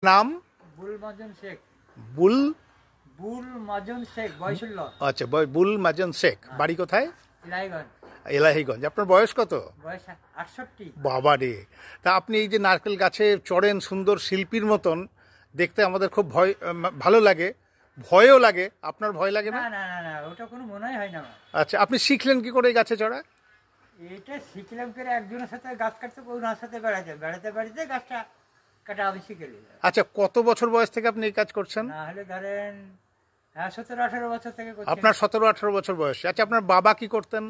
নাম? বুল মাজন শেখ। বুল বুল মাজন শেখ, বয়স 16। আচ্ছা, বুল মাজন শেখ। বাড়ি কোথায়? ইলাহিগঞ্জ। এলাহিগঞ্জ। আপনার বয়স কত? বয়স 68। বাবা রে! তা আপনি এই যে নারকেল গাছে চড়েন সুন্দর শিল্পীর মতন, দেখতে আমাদের খুব ভালো লাগে, ভয়ও লাগে। আপনার ভয় লাগে না? না না না না, ওটা কোনো মনেই হয় না আমার। আচ্ছা, আপনি শিখলেন কি করে এই গাছে চড়া? এটা শিখলাম করে একজনের সাথে গাছ কাটতে, ওনার সাথে বেড়াতে বেড়াতে গাছটা কাটা আমি শিখে নিলাম। আচ্ছা, কত বছর বয়স থেকে আপনি এই কাজ করছেন? না হলে ধরেন 17-18 বছর থেকে করছি। আপনার 17-18 বছর বয়স। আচ্ছা, আপনার বাবা কি করতেন?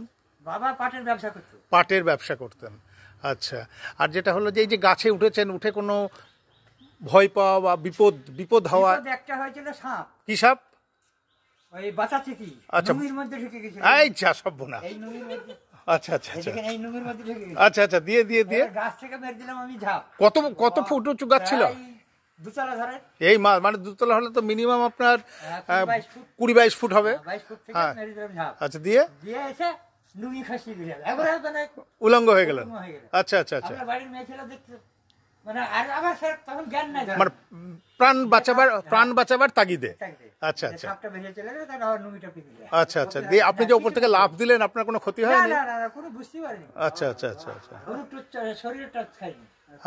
বাবা পাটের ব্যবসা করতো। পাটের ব্যবসা করতেন। আচ্ছা, আর যেটা হলো যে এই যে গাছে উঠেছেন, উঠে কোনো ভয় পাওয়া বা বিপদ হওয়া? একটা হয়েছিল সাপ। কি সাপ? ওই বাঁচাচ্ছে কি, আচ্ছা, নুমির মধ্যে ঢুকে গেছিল। এই যা সর্বনাশ! এই নুমির মধ্যে। আচ্ছা আচ্ছা আচ্ছা এই নুমির মধ্যে ঢুকে গেছিল। আচ্ছা আচ্ছা, দিয়ে গাছ থেকে মেরে দিলাম আমি ঝাঁপ। কত ফুট উঁচু গাছ ছিল? দুতলা ধরে। এই মানে দুতলা হলে তো মিনিমাম আপনার 20-22 ফুট হবে। 22 ফুট থেকে মেরে দিলাম ঝাঁপ। আচ্ছা, দিয়ে এসে নুমি খসিয়ে দিলাম, একবারে মানে উলঙ্গ হয়ে গেলেন। আচ্ছা আচ্ছা আচ্ছা। আমার বাড়ির মেয়ে ছিল দেখতে, মানে আর আমার স্যার তখন জ্ঞান নাই, মানে প্রাণ বাঁচাবার তাগিদে। আচ্ছা আচ্ছা সাপটা বেরিয়ে চলে গেল, তারপর আবার নুমিটা পিকে দিলাম। আচ্ছা আচ্ছা, দিয়ে আপনি যে উপর থেকে লাফ দিলেন, আপনার কোনো ক্ষতি না হয়নি? না না, কোনো বুঝতে পারিনি। আচ্ছা আচ্ছা আচ্ছা আচ্ছা শরীরে টাচ খাইনি।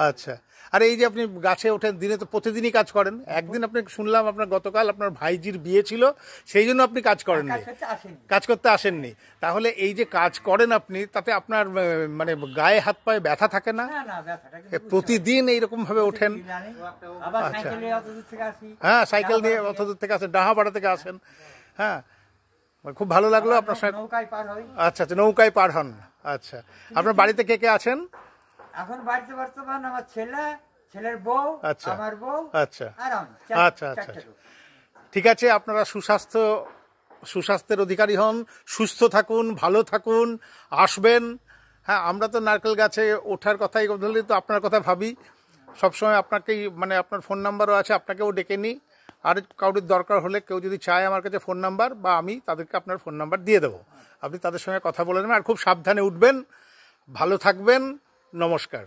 আচ্ছা, আর এই যে আপনি গাছে ওঠেন, দিনে তো প্রতিদিনই কাজ করেন। একদিন আপনি শুনলাম আপনার গতকাল আপনার ভাইজির বিয়ে ছিল, সেই জন্য আপনি কাজ করেননি, কাজ করতে আসেননি। তাহলে এই যে কাজ করেন আপনি, তাতে আপনার মানে গায়ে হাত পায়ে ব্যথা থাকে না? প্রতিদিন এইরকম ভাবে ওঠেন? আচ্ছা, হ্যাঁ, সাইকেল নিয়ে অত দূর থেকে আসেন, ডাহাপাড়া থেকে আসেন। হ্যাঁ, খুব ভালো লাগলো আপনার সঙ্গে। আচ্ছা আচ্ছা, নৌকায় পার হন। আচ্ছা, আপনার বাড়িতে কে কে আছেন এখন? বাড়িতে বর্তমান আমার ছেলের বউ, আমার বউ, আচ্ছা আর আমি। আচ্ছা আচ্ছা, ঠিক আছে। আপনারা সুস্বাস্থ্যের অধিকারী হন, সুস্থ থাকুন, ভালো থাকুন, আসবেন। হ্যাঁ, আমরা তো নারকেল গাছে ওঠার কথাই বলি, তো আপনার কথা ভাবি সবসময়। আপনাকেই মানে আপনার ফোন নাম্বারও আছে, আপনাকেও ডেকে নিই। আর কাউরির দরকার হলে, কেউ যদি চায় আমার কাছে ফোন নাম্বার, বা আমি তাদেরকে আপনার ফোন নাম্বার দিয়ে দেবো, আপনি তাদের সঙ্গে কথা বলে নেবেন। আর খুব সাবধানে উঠবেন, ভালো থাকবেন। নমস্কার।